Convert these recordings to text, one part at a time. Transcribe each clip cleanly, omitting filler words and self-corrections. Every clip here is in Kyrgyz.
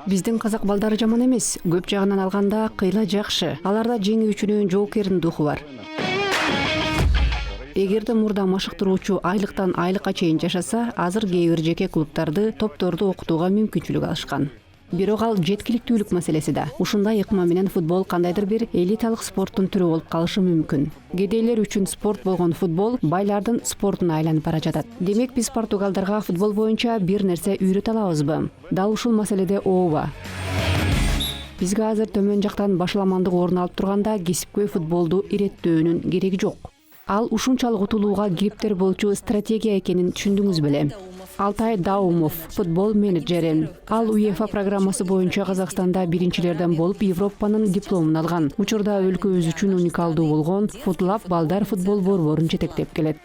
Биздин казак балдары жаман эмес, көп жагынан алганда кыйла жакшы. Аларда жеңүү үчүн жоокердин духу бар. Эгерде мурда машыктыруучу айлыктан айлыкка чейин жашаса, азыр кээ бир жеке клубдарды, топторду окутууга мүмкүнчүлүк алышкан. Бирок ал жеткиликтүүлүк маселеси да. Ушундай ыкма менен футбол кандайдыр бир элиталык спорттун түрү болуп калышы мүмкүн. Кедейлер үчүн спорт болгон футбол байлардын спортуна айланып бара жатат. Демек биз португалдарга футбол боюнча бир нерсе үйрөтө алабызбы? Дал ушул маселеде ооба. Бизге азыр төмөн жактан башаламандык орун алып турганда кесипкөй футболду иреттөөнүн кереги жок. Ал ушунчалык утулууга килиптер болчу стратегия экенин түшүндүңүз беле? Алтай Даумов, футбол менеджери. Ал УЕФА программасы боюнча Казакстанда биринчилерден болуп Европанын дипломун алган. Учурда өлкөбүз үчүн уникалдуу болгон Футлаб балдар футбол борборун жетектеп келет.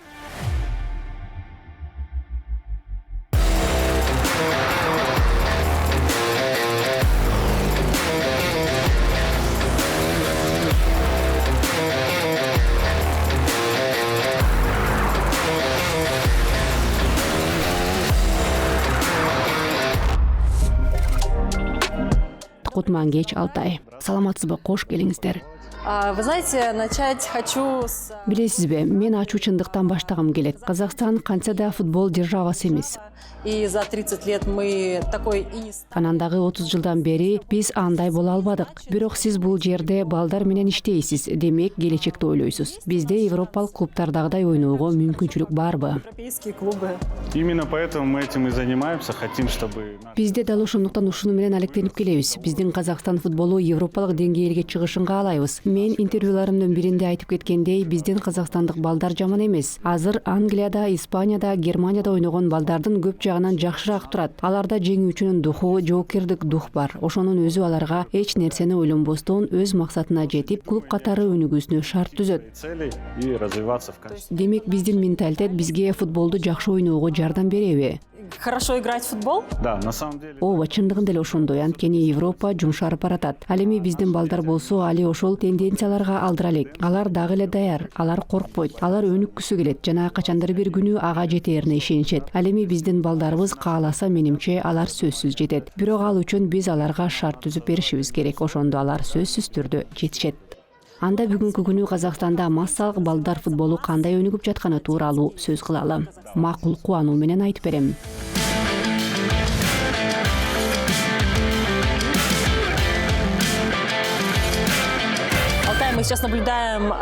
Кутман кеч, Алтай. Саламатсызбы, кош келиңиздер. Вы знаете, начать хочу с... Билесизби, мен ачуу чындыктан баштагым келет. Казакстан кантса да футбол державасы эмес. И за 30 лет мы такой и не... Анандагы 30 жылдан бери биз андай боло албадык. Бирок сиз бул жерде балдар менен иштейсиз, демек келечекти ойлойсуз. Бизде европалык клубтардагыдай ойноого мүмкүнчүлүк барбы? Европейские клубы. Именно поэтому мы этим и занимаемся, хотим, чтобы... Бизде дал ошондуктан ушуну менен алектенип келебиз. Биздин Казакстан футболу европалык деңгээлге чыгышын каалайбыз. Мен интервьюларымдын биринде айтып кеткендей, биздин казакстандык балдар жаман эмес. Азыр Англияда, Испанияда, Германияда ойногон балдардын көп жагынан жакшыраак турат. Аларда жеңүүчүнүн духу, жоокердик дух бар. Ошонун өзү аларга эч нерсени ойлонбостон өз максатына жетип, клуб катары өнүгүүсүнө шарт түзөт. И развиваться в качестве. Демек биздин менталитет бизге футболду жакшы ойноого жардам береби? Хорошо играть в футбол? Да, на самом деле... Ооба, чындыгында эле ошондой. Анткени Европа жумшарып баратат. Ал эми биздин балдар болсо, али ошол тенденцияларга алдыра элек. Алар дагы эле даяр, алар коркпойт, алар өнүккүсү келет жана качандыр бир күнү ага жетээрине ишенишет. Ал эми биздин балдарыбыз кааласа, менимче алар сөзсүз жетет. Бирок ал үчүн биз аларга шарт түзүп беришибиз керек. Ошондо алар сөзсүз түрдө жетишет. Анда бүгүнкү күнү Казакстанда массалык балдар футболу кандай өнүгүп жатканы тууралуу сөз кылалы. Макул кубануу менен айтып берем. Мы сейчас наблюдаем...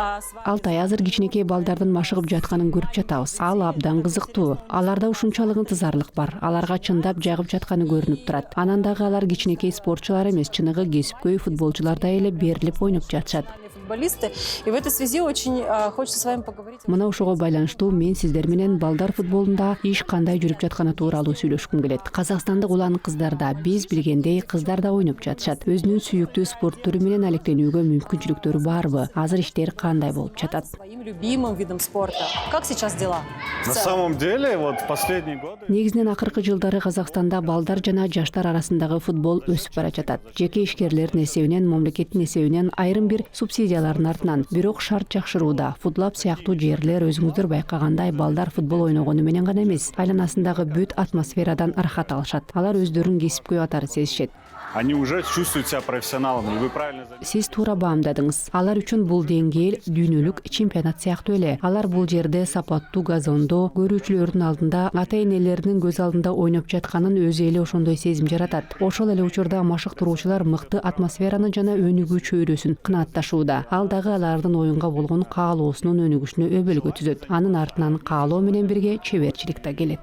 Алтай, азыр кичинекей балдардын машыгып жатканын көрүп жатабыз. Ал абдан кызыктуу. Аларда ушунчалык ынтызарлык бар. Аларга чындап жагып жатканы көрүнүп турат. Анан дагы алар кичинекей спортчулар эмес, чыныгы кесипкөй футболчулардай эле берилип ойноп жатышат. Футболисты. И в этой связи очень хочется с вами поговорить. Мына ошого байланыштуу мен сиздер менен балдар футболунда иш кандай жүрүп жатканы тууралуу сүйлөшкүм келет. Казакстандык улан кыздарда биз билгендей кыздар да ойноп жатышат. Өзүнүн сүйүктүү спорт түрү менен алектенүүгө мүмкүнчүлүктөрү барбы? Азыр иштер кандай болуп жатат? Своим любимым видом спорта. Как сейчас дела? На самом деле, вот последние годы... Негизинен акыркы жылдары Казакстанда балдар жана жаштар арасындагы футбол өсүп бара жатат. Жеке ишкерлердин эсебинен, мамлекеттин эсебинен, айрым бир субсидиялардын артынан. Бирок шарт жакшырууда. Футлаб сыяктуу жерлер өзүңүздөр байкагандай балдар футбол ойногону менен гана эмес, айланасындагы бүт атмосферадан ырахат алышат. Алар өздөрүн кесипкөй катары сезишет. Они уже чувствуют себя профессионалами, и вы правильно заметили. Сиз туура баамдадыңыз. Алар үчүн бул деңгээл дүйнөлүк чемпионат сыяктуу эле. Алар бул жерде сапаттуу газондо, көрүүчүлөрдүн алдында, ата-энелеринин көз алдында ойноп жатканын өзү эле ошондой сезим жаратат. Ошол эле учурда машыктыруучулар мыкты атмосфераны жана өнүгүү чөйрөсүн кынаатташууда. Ал дагы алардын оюнга болгон каалоосунун өнүгүшүнө өбөлгө түзөт. Анын артынан каалоо менен бирге чеберчилик да келет.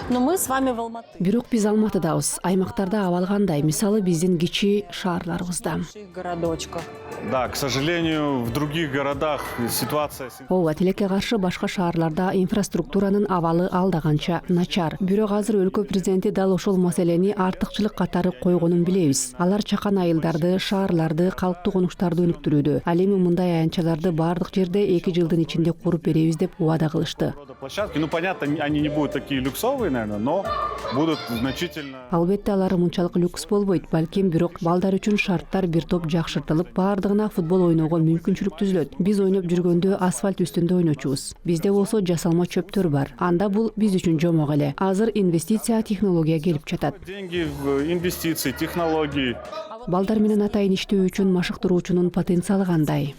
Но мы с вами в Алматы. Бирок биз Алматыдабыз. Аймактарда абал кандай? Мисалы биздин кичи шаарларыбызда. Городочках. Да, к сожалению, в других городах ситуация... Ооба, тилекке каршы башка шаарларда инфраструктуранын абалы алда канча начар. Бирок азыр өлкө президенти дал ошол маселени артыкчылык катары койгонун билебиз. Алар чакан айылдарды, шаарларды, калктуу конуштарды өнүктүрүүдө. Ал эми мындай аянтчаларды бардык жерде 2 жылдын ичинде куруп беребиз деп убада кылышты. площадки. Ну, понятно, они не будут такие люксовые, наверное, но будут значительно... Албетте алар мынчалык люкс болбойт, балким бирок балдар үчүн шарттар бир топ жакшыртылып, баардыгына футбол ойноого мүмкүнчүлүк түзүлөт. Биз ойноп жүргөндө асфальт үстүндө ойночубуз. Бизде болсо жасалма чөптөр бар. Анда бул биз үчүн жомок эле. Азыр инвестиция, технология келип жатат. Деньги в инвестиции, технологии. Балдар менен атайын иштөө үчүн машыктыруучунун потенциалы кандай?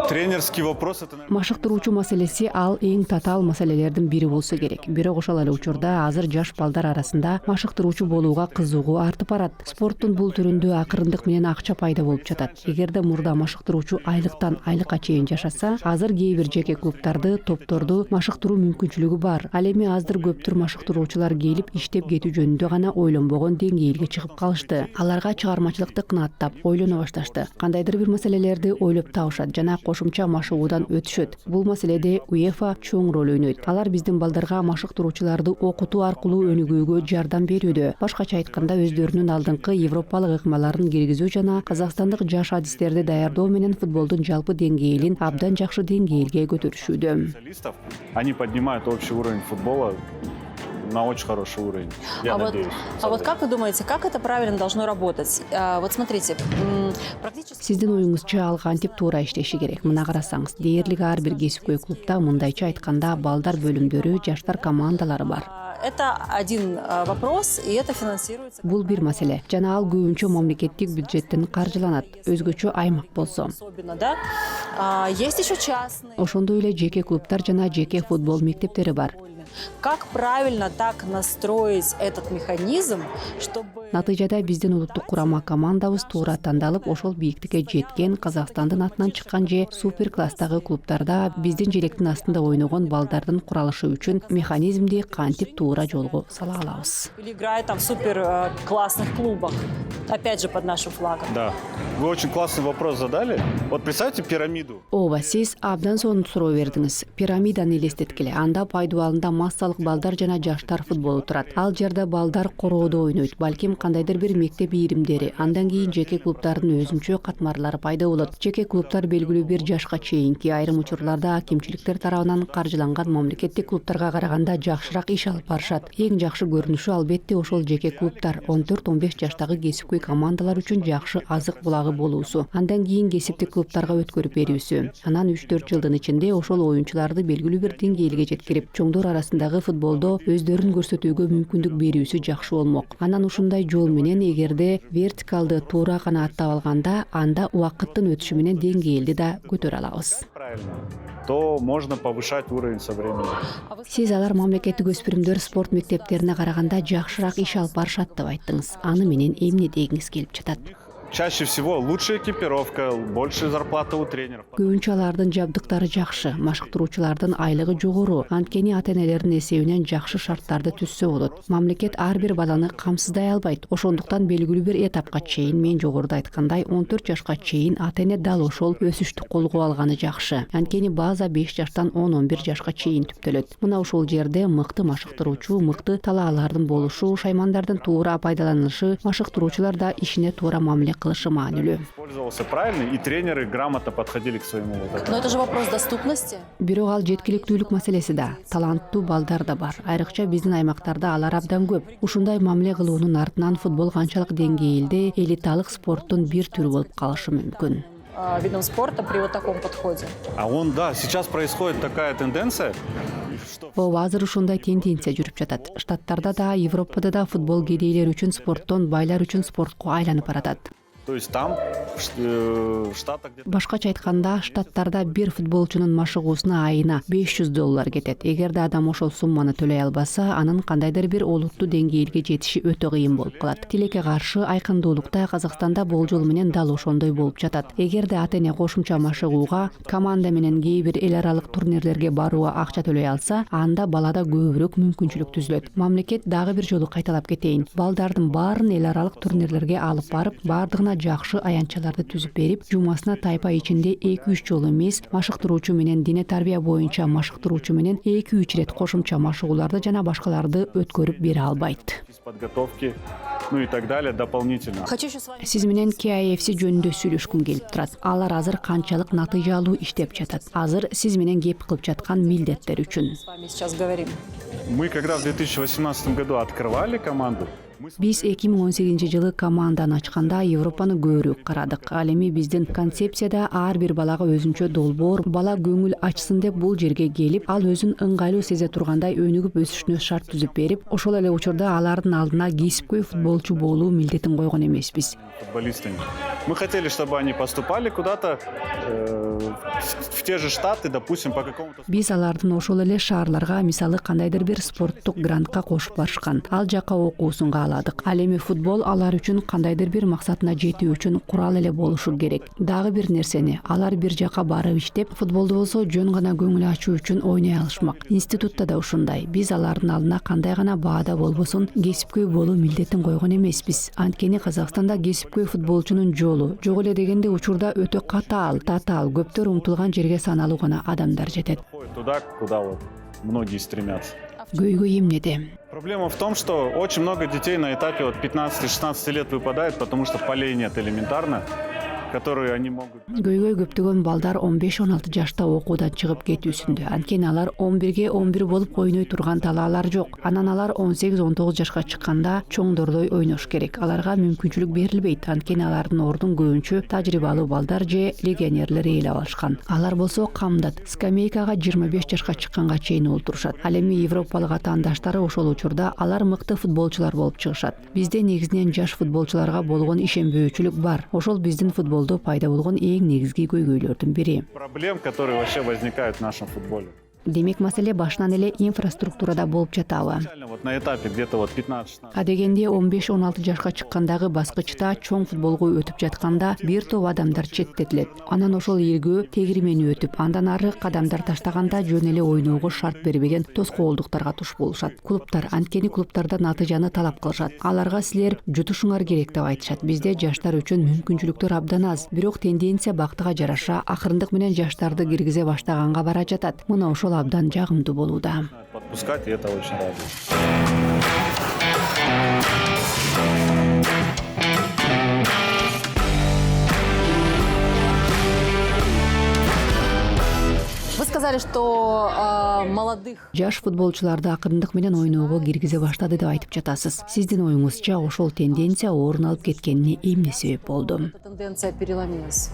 Тренерский вопрос это, наверное... Машыктыруучу маселеси ал эң татаал маселелердин бири болсо керек. Бирок ошол эле учурда азыр жаш балдар арасында машыктыруучу болууга кызыгуу артып барат. Спорттун бул түрүндө акырындык менен акча пайда болуп жатат. Эгерде мурда машыктыруучу айлыктан айлыкка чейин жашаса, азыр кээ бир жеке клубдарды, топторду машыктыруу мүмкүнчүлүгү бар. Ал эми аздыр көптүр машыктыруучулар келип иштеп кетүү жөнүндө гана ойлонбогон деңгээлге чыгып калышты. Аларга чыгармачылыкты кынаттап, ойлоно башташты. Кандайдыр бир маселелерди ойлоп табышат жана кошумча машыгуудан өтүшөт. Бул маселеде УЕФА чоң роль ойнойт. Алар биздин балдарга машыктыруучуларды окутуу аркылуу өнүгүүгө жардам берүүдө. Башкача айтканда өздөрүнүн алдыңкы европалык ыкмаларын киргизүү жана казакстандык жаш адистерди даярдоо менен футболдун жалпы деңгээлин абдан жакшы деңгээлге көтөрүшүүдө. Они поднимают общий уровень футбола на очень хороший уровень. Я надеюсь. Вот как вы думаете, как это правильно должно работать? Вот смотрите, практически... Сиздин оюңузча ал кантип туура иштеши керек? Мына карасаңыз, дээрлик ар бир кесипкөй клубда мындайча айтканда балдар бөлүмдөрү, жаштар командалары бар. Это один вопрос, и это финансируется... Бул бир маселе. Жана ал көбүнчө мамлекеттик бюджеттен каржыланат. Өзгөчө аймак болсо. Особенно, да? Есть еще частные... Ошондой эле жеке клубдар жана жеке футбол мектептери бар. Как правильно так настроить этот механизм, чтобы... Натыйжада биздин улуттук курама командабыз туура тандалып, ошол бийиктикке жеткен, Казакстандын атынан чыккан же супер класстагы клубдарда биздин желектин астында ойногон балдардын куралышы үчүн механизмди кантип туура жолго сала алабыз. Или играет там в супер классных клубах, опять же под нашим флагом. Да. Вы очень классный вопрос задали. Вот представьте пирамиду. Ооба, сиз абдан сонун суроо бердиңиз. Пирамиданы элестеткиле. Анда пайдубалында массалык балдар жана жаштар футболу турат. Ал жерде балдар короодо ойнойт. Балким кандайдыр бир мектеп ийримдери, андан кийин жеке клубдардын өзүнчө катмарлары пайда болот. Жеке клубдар белгилүү бир жашка чейинки, айрым учурларда акимчиликтер тарабынан каржыланган мамлекеттик клубдарга караганда жакшыраак иш алып барышат. Эң жакшы көрүнүшү албетте ошол жеке клубдар 14-15 жаштагы кесипкөй командалар үчүн жакшы азык булагы болуусу. Андан кийин кесиптик клубдарга өткөрүп берүүсү. Анан 3-4 жылдын ичинде ошол оюнчуларды белгилүү бир деңгээлге жеткирип, чоңдор арасындагы футболдо өздөрүн көрсөтүүгө мүмкүндүк берүүсү жакшы болмок. Анан ушундай жол менен эгерде вертикалды туура канааттап алганда, анда убакыттын өтүшү менен деңгээлди да көтөрө алабыз. То можно повышать уровень со временем. Сиз алар мамлекеттик өспүрүмдөр спорт мектептерине караганда жакшыраак иш алып барышат деп айттыңыз. Аны менен эмне дегиңиз келип жатат? Чаще всего лучшая экипировка, больше зарплата у тренеров. Көбүнчө алардын жабдыктары жакшы, машыктыруучулардын айлыгы жогору, анткени ата-энелердин эсебинен жакшы шарттарды түзсө болот. Мамлекет ар бир баланы камсыздай албайт. Ошондуктан белгилүү бир этапка чейин, мен жогоруда айткандай, 14 жашка чейин ата-эне дал ошол өсүштү колго алганы жакшы. Анткени база 5 жаштан 10-11 жашка чейин түптөлөт. Мына ошол жерде мыкты машыктыруучу, мыкты талаалардын болушу, шаймандардын туура пайдаланышы, машыктыруучулар да ишине туура мамиле кылышы маанилүү. Использовался правильно, и тренеры грамотно подходили к своему вот. Но это же вопрос доступности. Бирок ал жеткиликтүүлүк маселеси да, таланттуу балдар да бар. Айрыкча биздин аймактарда алар абдан көп. Ушундай мамиле кылуунун артынан футбол канчалык деңгээлде элиталык спорттун бир түрү болуп калышы мүмкүн. Видом спорта при вот таком подходе. Да, сейчас происходит такая тенденция. Азыр ушундай тенденция жүрүп жатат. Штаттарда да, Европада да футбол кедейлер үчүн спорттон байлар үчүн спортко айланып баратат. То есть там в Штатах где-то... Башкача айтканда, штаттарда бир футболчунун машыгуусуна айына $500 кетет. Эгерде адам ошол сумманы төлөй албаса, анын кандайдыр бир олуттуу деңгээлге жетиши өтө кыйын болуп калат. Тилекке каршы айкындуулукта Казакстанда болжол менен дал ошондой болуп жатат. Эгерде ата-эне кошумча машыгууга, команда менен кээ бир эл аралык турнирлерге барууга акча төлөй алса, анда балада көбүрөөк мүмкүнчүлүк түзүлөт. Мамлекет дагы бир жолу кайталап кетейин. Балдардын баарын эл аралык турнирлерге алып барып, бардыгына жакшы аянтчаларды түзүп берип, жумасына тайпа ичинде 2-3 жолу эмес, машыктыруучу менен дене тарбия боюнча машыктыруучу менен 2-3 рет кошумча машыгууларды жана башкаларды өткөрүп бере албайт. Подготовки ну и так далее дополнительно. Хочу еще с вами... Сиз менен KIFC жөнүндө сүйлөшкүм келип турат. Алар азыр канчалык натыйжалуу иштеп жатат? Азыр сиз менен кеп кылып жаткан милдеттер үчүн. С вами сейчас говорим. Мы когда в 2018 году открывали команду, Биз 2018 жылы команданы ачканда Европаны көбүрөөк карадык. Ал эми биздин концепцияда ар бир балага өзүнчө долбоор, бала көңүл ачсын деп бул жерге келип, ал өзүн ыңгайлуу сезе тургандай өнүгүп өсүшүнө шарт түзүп берип, ошол эле учурда алардын алдына кесипкөй футболчу болуу милдетин койгон эмеспиз. футболистами. Мы хотели, чтобы они поступали куда-то в те же штаты, допустим, по какому-то... Биз алардын ошол эле шаарларга, мисалы кандайдыр бир спорттук грантка кошуп барышкан. Ал жака окуусунга аладык. Ал эми футбол алар үчүн кандайдыр бир максатына жетүү үчүн курал эле болушу керек. Дагы бир нерсени, алар бир жака барып иштеп, футболду болсо жөн гана көңүл ачуу үчүн ойной алышмак. Институтта да ушундай. Биз алардын алдына кандай гана баада болбосун, кесипкөй болуу милдетин койгон эмеспиз. Анткени Казакстанда кесипкөй футболчунун жолу жок эле дегенде учурда өтө татаал, көптөр умтулган жерге саналуу гана адамдар жетет. Туда, куда вот многие стремятся. Көйгөй эмнеде? Проблема в том, что очень много детей на этапе от 15-16 лет выпадает, потому что полей нет элементарно, которые они могут... Көйгөй көптөгөн балдар 15-16 жашта окуудан чыгып кетүүсүндө. Анткени алар 11ге 11 болуп ойной турган талаалар жок. Анан алар 18-19 жашка чыкканда чоңдордой ойнош керек. Аларга мүмкүнчүлүк берилбейт. Анткени алардын ордун көбүнчө тажрыйбалуу балдар же легионерлер ээлеп алышкан. Алар болсо камдат. Скамейкага 25 жашка чыкканга чейин олтурушат. Ал эми европалык атаандаштары ошол учурда алар мыкты футболчулар болуп чыгышат. Бизде негизинен жаш футболчуларга болгон ишенбөөчүлүк бар. Ошол биздин футболдо пайда болгон эң негизги көйгөйлөрдүн бири. Проблем, которые вообще возникают в нашем футболе. Демек маселе башынан эле инфраструктурада болуп жатабы. Вот на этапе где-то вот 15-16. Адегенде 15-16 жашка чыккандагы баскычта чоң футболго өтүп жатканда бир топ адамдар четтетилет. Анан ошол ийгө тегирмени өтүп, андан ары кадамдар таштаганда жөн эле ойноого шарт бербеген тоскоолдуктарга туш болушат. Клубтар, анткени клубтарда натыйжаны талап кылышат. Аларга силер жутушуңар керек деп айтышат. Бизде жаштар үчүн мүмкүнчүлүктөр абдан аз. Бирок тенденция бактыга жараша акырындык менен жаштарды киргизе баштаганга бара жатат. Мына ошол абдан жагымдуу болууда. Подпускать, и это очень радует. Вы сказали, что молодых... Жаш футболчуларды акырындык менен ойноого киргизе баштады деп айтып жатасыз. Сиздин оюңузча ошол тенденция орун алып кеткенине эмне себеп болду? Эта тенденция переломилась.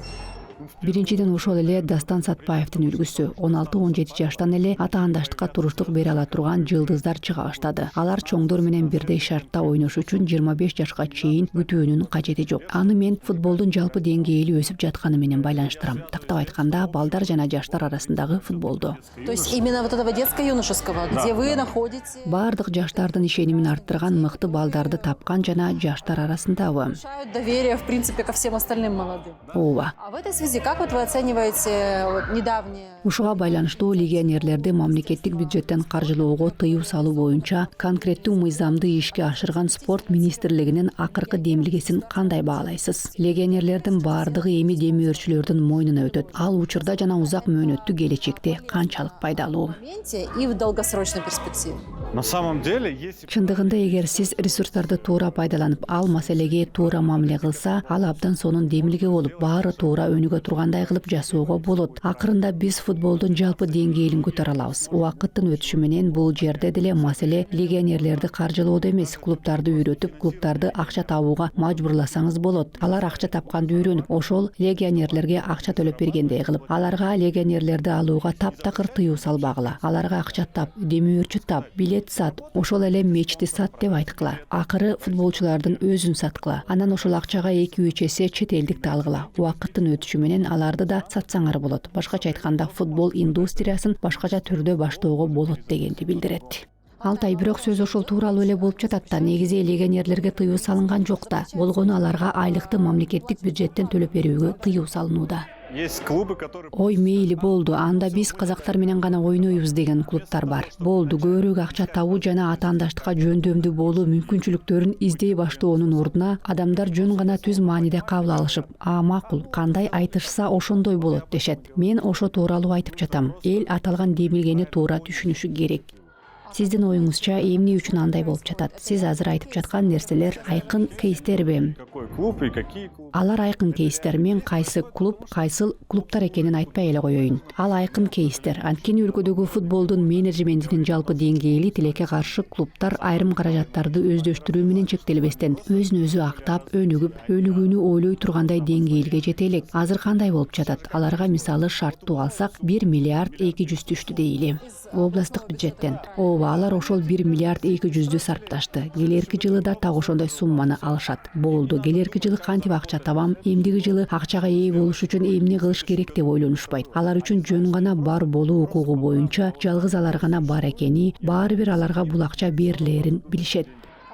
Биринчиден ошол эле Дастан Сатпаевдин үлгүсү. 16-17 жаштан эле атаандаштыкка туруштук бере ала турган жылдыздар чыга баштады. Алар чоңдор менен бирдей шартта ойнош үчүн 25 жашка чейин күтүүнүн кажети жок. Аны мен футболдун жалпы деңгээли өсүп жатканы менен байланыштырам. Тактап айтканда, балдар жана жаштар арасындагы футболдо. То есть именно вот этого детско-юношеского, где вы находите... Бардык жаштардын ишенимин арттырган мыкты балдарды тапкан жана жаштар арасындабы. Повышают доверие, в принципе, ко всем остальным молодым. Ооба. А в этой связи как вот вы оцениваете недавние... Ушуга байланыштуу легионерлерди мамлекеттик бюджеттен каржылоого тыюу салуу боюнча конкреттүү мыйзамды ишке ашырган спорт министрлигинин акыркы демилгесин кандай баалайсыз? Легионерлердин баардыгы эми демиөрчүлөрдүн мойнуна өтөт. Ал учурда жана узак мөөнөттүү келечекте канчалык пайдалуу? И в долгосрочной перспективе. На самом деле, если... Чындыгында эгер сиз ресурстарды туура пайдаланып, ал маселеге туура мамиле кылса, ал абдан сонун демилге болуп, баары туура өнүгө тургандай кылып жасоого болот. Акырында биз футболдун жалпы деңгээлин көтөрө алабыз. Убакыттын өтүшү менен бул жерде деле маселе легионерлерди каржылоодо эмес, клубтарды үйрөтүп, клубтарды акча табууга мажбурласаңыз болот. Алар акча тапканды үйрөнүп, ошол легионерлерге акча төлөп бергендей кылып, аларга легионерлерди алууга таптакыр тыюу салбагыла. Аларга акча тап, демиөрчү тап, билет сат, ошол эле мечти сат деп айткыла. Акыры футболчулардын өзүн саткыла. Анан ошол акчага 2-3 эсе чет элдикти алгыла. Убакыттын өтүшү менен аларды да сатсаңар болот. Башкача айтканда, футбол индустриясын башкача түрдө баштоого болот дегенди билдирет. Алтай, бирок сөз ошол тууралуу эле болуп жатат да, негизи легионерлерге тыюу салынган жок да. Болгону аларга айлыкты мамлекеттик бюджеттен төлөп берүүгө тыюу салынууда. Есть клубы, которые... Ой, мейли болду, анда биз казактар менен гана ойнойбуз деген клубтар бар. Болду, көбүрөөк акча табуу жана атаандаштыкка жөндөмдүү болуу мүмкүнчүлүктөрүн издей баштоонун ордуна адамдар жөн гана түз мааниде кабыл алышып, макул, кандай айтышса ошондой болот дешет. Мен ошо тууралуу айтып жатам. Эл аталган демилгени туура түшүнүшү керек. Сиздин оюңузча эмне үчүн андай болуп жатат? Сиз азыр айтып жаткан нерселер айкын кейстерби? Какой клуб и какие клубы. Алар айкын кейстер. Мен кайсы клуб, кайсыл клубтар экенин айтпай эле коеюн. Ал айкын кейстер. Анткени өлкөдөгү футболдун менеджментинин жалпы деңгээли тилекке каршы клубтар айрым каражаттарды өздөштүрүү менен чектелбестен өзүн өзү актап, өнүгүп, өлүгүүнү ойлой тургандай деңгээлге жете элек. Азыр кандай болуп жатат? Аларга мисалы шарттуу алсак 1 миллиард 200 түштү дейли. Областтык бюджеттен. Ооба, алар ошол 1 миллиард 200 сарпташты. Келерки жылы да так ошондой сумманы алышат. Болду. Келерки жылы кантип акча табам, эмдиги жылы акчага ээ болуш үчүн эмне кылыш керек деп ойлонушпайт. Алар үчүн жөн гана бар болуу укугу боюнча жалгыз алар гана бар экени, баары бир аларга бул акча берилерин билишет.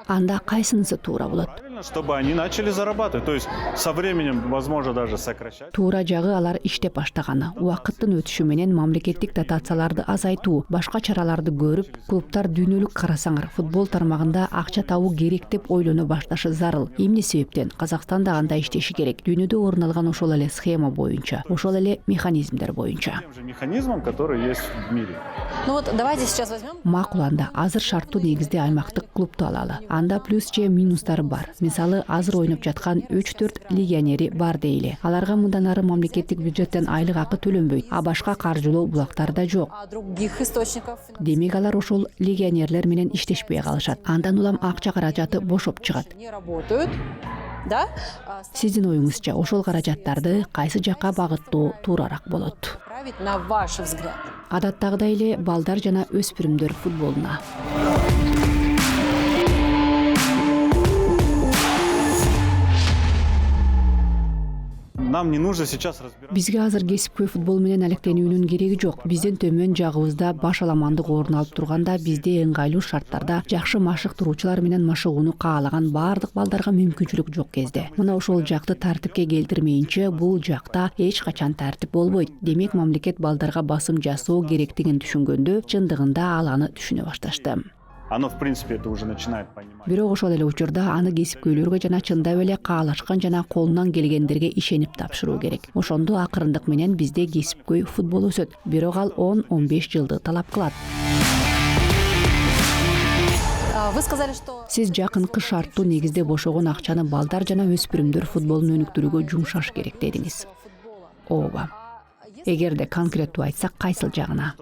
Анда кайсынысы туура болот? Чтобы они начали зарабатывать. То есть со временем, возможно, даже сокращать. Туура жагы алар иштеп баштаганы. Убакыттын өтүшү менен мамлекеттик дотацияларды азайтуу, башка чараларды көрүп, клубтар дүйнөлүк карасаңар, футбол тармагында акча табуу керек деп ойлоно башташы зарыл. Эмне себептен? Казакстанда андай иштеши керек. Дүйнөдө орун алган ошол эле схема боюнча, ошол эле механизмдер боюнча. Тем же механизмом, который есть в мире. Ну вот давайте сейчас возьмем. Макул, анда азыр шарттуу негизде аймактык клубту алалы. Анда плюс же минустары бар. Мисалы, азыр ойноп жаткан 3-4 легионери бар дейли. Аларга мындан ары мамлекеттик бюджеттен айлык акы төлөнбөйт, а башка каржылоо булактар да жок. А других источников? Демек алар ошол легионерлер менен иштешпей калышат. Андан улам акча каражаты бошоп чыгат. Не работают, да? Сиздин оюңузча ошол каражаттарды кайсы жакка багыттоо туурарак болот? Править, на ваш взгляд. Адаттагыдай эле балдар жана өспүрүмдөр футболуна. Нам не нужно сейчас разбираться. Бизге азыр кесипкөй футбол менен алектенүүнүн кереги жок. Биздин төмөн жагыбызда баш аламандык орун алып турганда бизде ыңгайлуу шарттарда жакшы машыктыруучулар менен машыгууну каалаган баардык балдарга мүмкүнчүлүк жок кезде. Мына ошол жакты тартипке келтирмейинче бул жакта эч качан тартип болбойт. Демек мамлекет балдарга басым жасоо керектигин түшүнгөндө чындыгында ал аны түшүнө башташты. Оно, в принципе, это уже начинает понимать. Бирок ошол эле учурда аны кесипкөйлөргө жана чындап эле каалашкан жана колунан келгендерге ишенип тапшыруу керек. Ошондо акырындык менен бизде кесипкөй футбол өсөт. Бирок ал 10-15 жылды талап кылат. Вы сказали, что... Сиз жакынкы шарттуу негизде бошогон акчаны балдар жана өспүрүмдөр футболун өнүктүрүүгө жумшаш керек дедиңиз. Ооба. Эгерде конкреттүү айтсак, кайсыл жагына?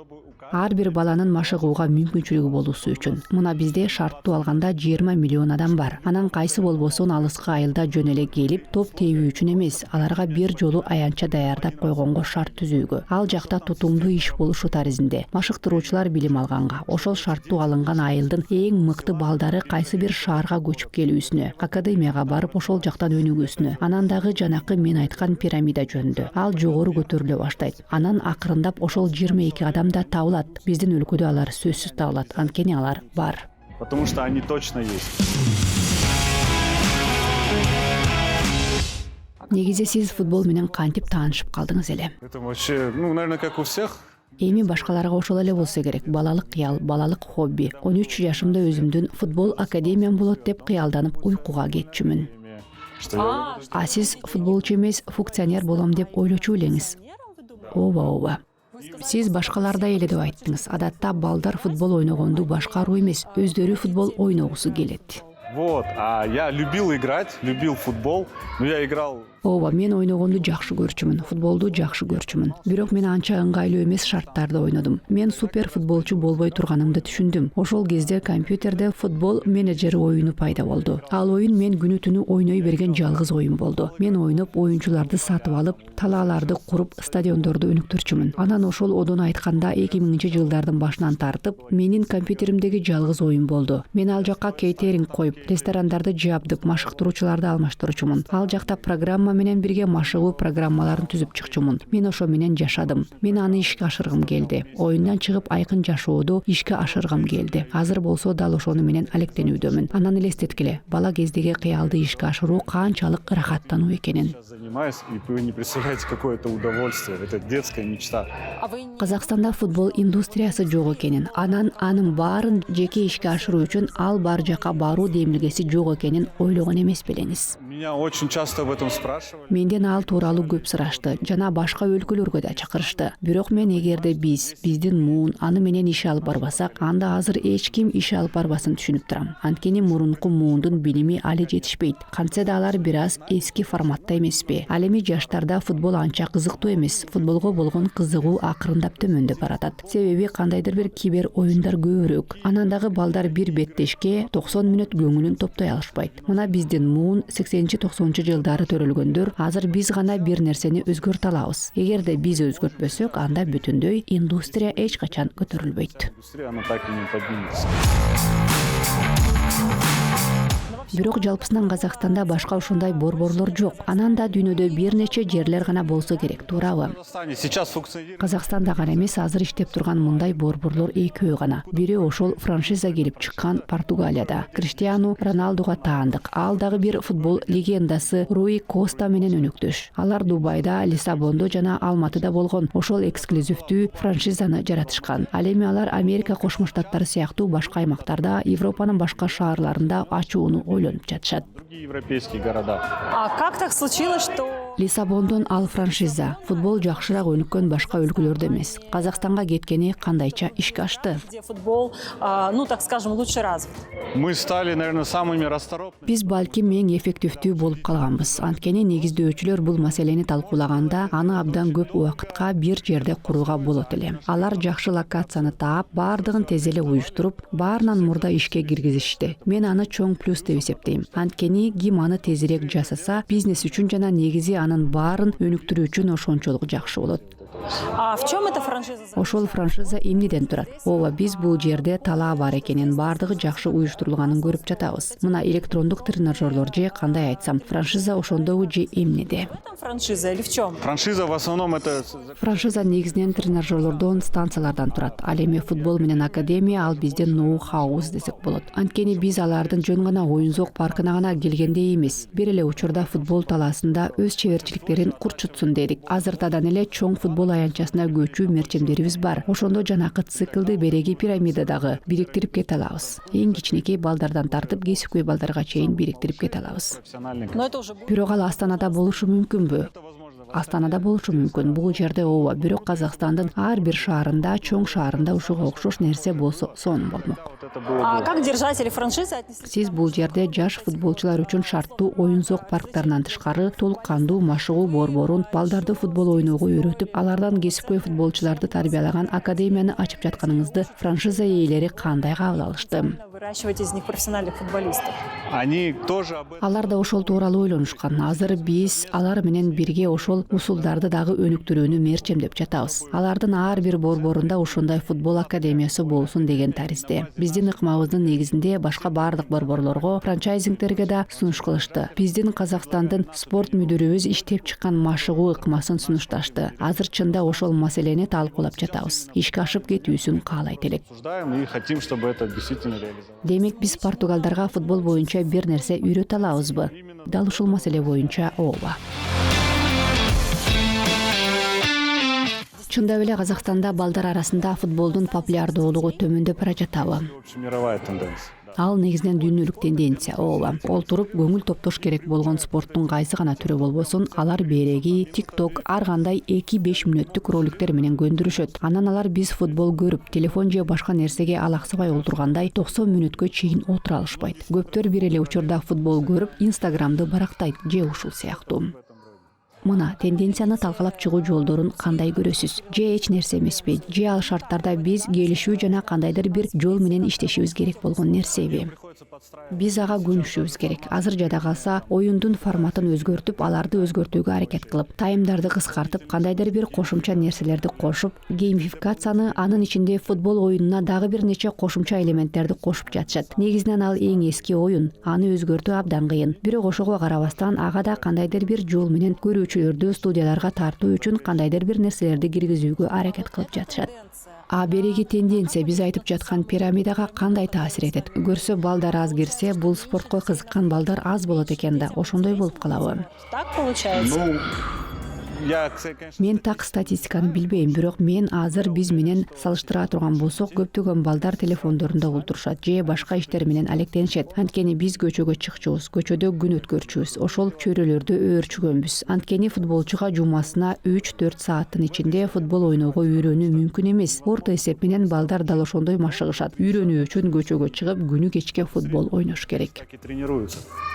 Ар бир баланын машыгууга мүмкүнчүлүгү болуусу үчүн. Мына бизде шарттуу алганда 20 миллион адам бар. Анан кайсы болбосун алыскы айылда жөн эле келип, топ тебүү үчүн эмес, аларга бир жолу аянтча даярдап койгонго шарт түзүүгө. Ал жакта тутумдуу иш болушу таризинде. Машыктыруучулар билим алганга, ошол шарттуу алынган айылдын эң мыкты балдары кайсы бир шаарга көчүп келүүсүнө, академияга барып ошол жактан өнүгүүсүнө. Анан дагы жанакы мен айткан пирамида жөнүндө. Ал жогору көтөрүлө баштайт. Анан акырындап ошол 22 адам да табылат. Биздин өлкөдө алар сөзсүз табылат, анткени алар бар. Потому что они точно есть. Негизи сиз футбол менен кантип таанышып калдыңыз эле? Это вообще, наверное, как у всех. Эми башкаларга ошол эле болсо керек. Балалык кыял, балалык хобби. 13 жашымда өзүмдүн футбол академиям болот деп кыялданып уйкуга кетчүмүн. А сиз футболчу эмес, функционер болом деп ойлочу элеңиз. Ооба. Сиз башкалардай эле деп айттыңыз. Адатта балдар футбол ойногонду башкаруу эмес, өздөрү футбол ойногусу келет. Вот, а я любил играть, любил футбол, но я играл... Ооба, мен ойногонду жакшы көрчүмүн, футболду жакшы көрчүмүн. Бирок мен анча ыңгайлуу эмес шарттарда ойнодум. Мен супер футболчу болбой турганымды түшүндүм. Ошол кезде компьютерде футбол менеджери оюну пайда болду. Ал оюн мен күнү түнү ойной берген жалгыз оюн болду. Мен ойноп, оюнчуларды сатып алып, талааларды куруп, стадиондорду өнүктүрчүмүн. Анан ошол одон айтканда 2000-жылдардын башынан тартып, менин компьютеримдеги жалгыз оюн болду. Мен ал жакка кейтеринг коюп, ресторандарды жабдып, машыктыруучуларды алмаштырчумун. Ал жакта программа менен бирге машыгуу программаларын түзүп чыкчумун. Мен ошо менен жашадым. Мен аны ишке ашыргым келди. Оюндан чыгып айкын жашоодо ишке ашыргым келди. Азыр болсо дал ошону менен алектенүүдөмүн. Анан элестеткиле, бала кездеги кыялды ишке ашыруу канчалык ырахаттануу экенин. Занимаюсь, и вы не представляете, какое это удовольствие. Это детская мечта. Казакстанда футбол индустриясы жок экенин, анан анын баарын жеке ишке ашыруу үчүн ал бар жака баруу демилге мамилеси жок экенин ойлогон эмес белеңиз. Меня очень часто об этом спрашивают. Менден ал тууралуу көп сурашты жана башка өлкөлөргө да чакырышты. Бирок мен эгерде биздин муун аны менен иш алып барбасак, анда азыр эч ким иш алып барбасын түшүнүп турам. Анткени мурунку муундун билими али жетишпейт. Кантсе да алар бир аз эски форматта эмеспи. Ал эми жаштарда футбол анча кызыктуу эмес. Футболго болгон кызыгуу акырындап төмөндөп баратат. Себеби кандайдыр бир кибер оюндар көбүрөөк. Анан дагы балдар бир беттешке 90 мүнөт көңүлүн топтой алышпайт. Мына биздин муун 80-90 жылдары төрөлгөндөр, азыр биз гана бир нерсени өзгөртө алабыз. Эгерде биз өзгөртпөсөк, анда бүтүндөй индустрия эч качан көтөрүлбөйт. Индустрия, она так и не поднимется. Бирок жалпысынан Казакстанда башка ушундай борборлор жок. Анан да дүйнөдө бир нече жерлер гана болсо керек, туурабы? Сейчас функционирует. Казакстанда гана эмес, азыр иштеп турган мындай борборлор экөө гана. Бири ошол франшиза келип чыккан Португалияда. Криштиану Роналдуга таандык. Ал дагы бир футбол легендасы Руи Коста менен өнөктөш. Алар Дубайда, Лиссабондо жана Алматыда болгон. Ошол эксклюзивдүү франшизаны жаратышкан. Ал эми алар Америка Кошмо Штаттары сыяктуу башка аймактарда, Европанын башка шаарларында ачууну ойлонуп жатышат. Другие европейские города. А как так случилось, что... Лиссабондон ал франшиза. Футбол жакшыраак өнүккөн башка өлкөлөрдө эмес. Казакстанга кеткени кандайча ишке ашты? где футбол, ну, так скажем, лучше развит? Мы стали, наверное, самыми расторопными. Биз балким эң эффективдүү болуп калганбыз. Анткени негиздөөчүлөр бул маселени талкуулаганда, аны абдан көп убакытка бир жерде курууга болот эле. Алар жакшы локацияны таап, баардыгын тез эле уюштуруп, баарынан мурда ишке киргизишти. Мен аны чоң плюс деп эсептейм. Анткени ким аны тезирээк жасаса, бизнес үчүн жана негизи анын баарын өнүктүрүү үчүн ошончолук жакшы болот. А в чем эта франшиза? Ошол франшиза эмнеден турат? Ооба, биз бул жерде талаа бар экенин, баардыгы жакшы уюштурулганын көрүп жатабыз. Мына электрондук тренажерлор же кандай айтсам, франшиза ошондогу же эмнеде? Там франшиза или в чем? Франшиза в основном это... Франшиза негизинен тренажерлордон, станциялардан турат. Ал эми футбол менен академия, ал биздин ноу-хаус десек болот. Анткени биз алардын жөн гана оюн-зок паркына гана келгендей эмес. Бир эле учурда футбол талаасында өз чеберчиликтерин курчутсун дедик. Азыртадан эле чоң футбол аянтчасына көчүү мерчемдерибиз бар. Ошондо жанакы циклды береги пирамидадагы бириктирип кете алабыз. Эң кичинекей балдардан тартып кесипкөй балдарга чейин бириктирип кете алабыз. Но это уже... Бирок ал Астанада болушу мүмкүнбү? Астанада болушу мүмкүн. Бул жерде ооба, бирок Казакстандын ар бир шаарында, чоң шаарында ушуга окшош нерсе болсо сонун болмок. А как держатели франшизы отнеслись? Сиз бул жерде жаш футболчулар үчүн шарттуу оюн-зок парктарынан тышкары толук кандуу машыгуу борборун, балдарды футбол ойноого үйрөтүп, алардан кесипкөй футболчуларды тарбиялаган академияны ачып жатканыңызды франшиза ээлери кандай кабыл алышты? Выращивать из них профессиональных футболистов. Они тоже... Алар да ошол тууралуу ойлонушкан. Азыр биз алар менен бирге ошол усулдарды дагы өнүктүрүүнү мерчемдеп жатабыз. Алардын ар бир борборунда ушундай футбол академиясы болсун деген таризде. Биздин ыкмабыздын негизинде башка баардык борборлорго, франчайзингтерге да сунуш кылышты. Биздин Казакстандын спорт мүдүрүбүз иштеп чыккан машыгуу ыкмасын сунушташты. Азыр чында ошол маселени талкуулап жатабыз. Ишке ашып кетүүсүн каалайт элек. Обсуждаем и хотим, чтобы это действительно реализовалось. Демек биз португалдарга футбол боюнча бир нерсе үйрөтө алабызбы? Дал ушул маселе боюнча ооба. Чындап эле Казакстанда балдар арасында футболдун популярдуулугу төмөндөп бара жатабы? Общемировая тенденция. Ал негизинен дүйнөлүк тенденция, ооба. Олтуруп көңүл топтош керек болгон спорттун кайсы гана түрү болбосун, алар береги, TikTok, ар кандай 2-5 мүнөттүк роликтер менен көндүрүшөт. Анан алар биз футбол көрүп, телефон же башка нерсеге алаксыбай олтургандай 90 мүнөткө чейин отура алышпайт. Көптөр бир эле учурда футбол көрүп, Инстаграмды барактайт же ушул сыяктуу. Мына тенденцияны талкалап чыгуу жолдорун кандай көрөсүз? Же эч нерсе эмеспи? Же ал шарттарда биз келишүү жана кандайдыр бир жол менен иштешибиз керек болгон нерсеби? Биз ага көнүшүбүз керек. Азыр жада калса оюндун форматын өзгөртүп, аларды өзгөртүүгө аракет кылып, таймдарды кыскартып, кандайдыр бир кошумча нерселерди кошуп, геймификацияны, анын ичинде футбол оюнуна дагы бир нече кошумча элементтерди кошуп жатышат. Негизинен ал эң эски оюн, аны өзгөртүү абдан кыйын. Бирок ошого карабастан ага да кандайдыр бир жол менен көрүүчүлөрдү студияларга тартуу үчүн кандайдыр бир нерселерди киргизүүгө аракет кылып жатышат. А береги тенденция биз айтып жаткан пирамидага кандай таасир этет? Көрсө балдар аз кирсе, бул спортко кызыккан балдар аз болот экен да, ошондой болуп калабы? Так получается? Ну, Мен так статистиканы билбейм, бирок мен азыр биз менен салыштыра турган болсок, көптөгөн балдар телефондорунда олтурушат же башка иштер менен алектенишет. Анткени биз көчөгө чыкчубуз, көчөдө күн өткөрчүбүз, ошол чөйрөлөрдө өөрчүгөнбүз. Анткени футболчуга жумасына 3-4 сааттын ичинде футбол ойноого үйрөнүү мүмкүн эмес. Орто эсеп менен балдар дал ошондой машыгышат. Үйрөнүү үчүн көчөгө чыгып, күнү кечке футбол ойнош керек.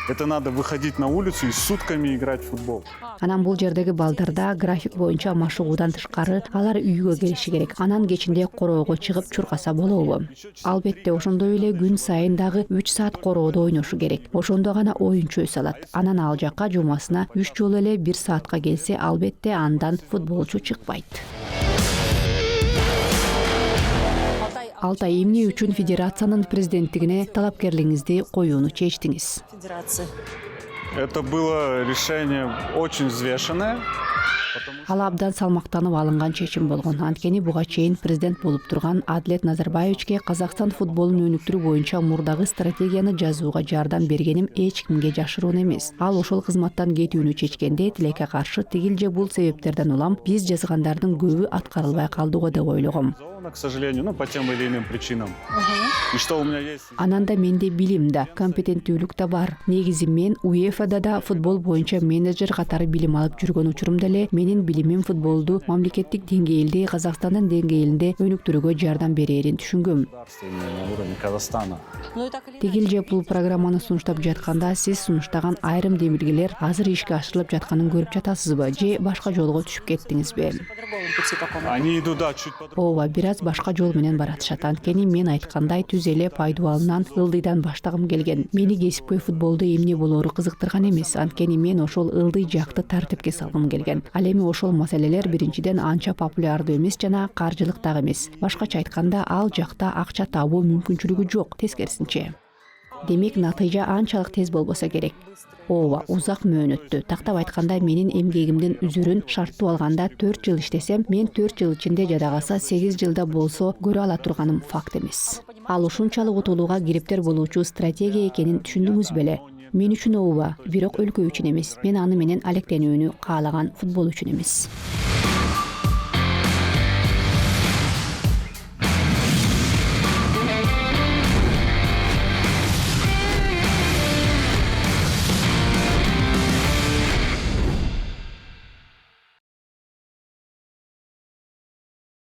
Это надо выходить на улицу и сутками играть в футбол. Анан бул жердеги балдарда график боюнча машыгуудан тышкары алар үйгө келиши керек. Анан кечинде короого чыгып чуркаса болобу? Албетте, ошондой эле күн сайын дагы 3 саат короодо ойношу керек. Ошондо гана оюн чөйсө алат. Анан ал жакка жумасына 3 жолу эле 1 саатка келсе, албетте андан футболчу чыкпайт. Алтай, эмне үчүн федерациянын президенттигине талапкерлигиңизди коюуну чечтиңиз? Это было решение очень взвешенное. Ал абдан салмактанып алынган чечим болгон. Анткени буга чейин президент болуп турган Адилет Назарбаевичке Казакстан футболун өнүктүрүү боюнча мурдагы стратегияны жазууга жардам бергеним эч кимге жашыруун эмес. Ал ошол кызматтан кетүүнү чечкенде тилекке каршы тигил же бул себептерден улам биз жазгандардын көбү аткарылбай калдыго деп ойлогом. К сожалению, по тем или иным причинам. И что у меня есть? Анан да менде билим да, компетенттүүлүк да бар. Негизи мен УЕФАда да футбол боюнча менеджер катары билим алып жүргөн учурумда эле менин билимим футболду мамлекеттик деңгээлде, Казакстандын деңгээлинде өнүктүрүүгө жардам берерин түшүнгөм. Тигил же бул программаны сунуштап жатканда сиз сунуштаган айрым демилгелер азыр ишке ашырылып жатканын көрүп жатасызбы же башка жолго түшүп кеттиңизби? Они идут, да, чуть по-другому. Ооба, бир аз башка жол менен баратышат. Анткени мен айткандай түз эле пайдубалынан ылдыйдан баштагым келген. Мени кесипкөй футболду эмне болоору кызыктырган эмес. Анткени мен ошол ылдый жакты тартипке салгым келген. Ал эми ошол маселелер биринчиден анча популярдуу эмес жана каржылык дагы эмес. Башкача айтканда, ал жакта акча табуу мүмкүнчүлүгү жок, тескерисинче. Демек натыйжа анчалык тез болбосо керек. Ооба, узак мөөнөттү. Тактап айтканда, менин эмгегимдин үзүрүн шарттуу алганда 4 жыл иштесем, мен 4 жыл ичинде жада калса 8 жылда болсо көрө ала турганым факт эмес. Ал ушунчалык утулууга кириптер болуучу стратегия экенин түшүндүңүз беле? Мен үчүн ооба, бирок өлкө үчүн эмес. Мен аны менен алектенүүнү каалаган футбол үчүн эмес.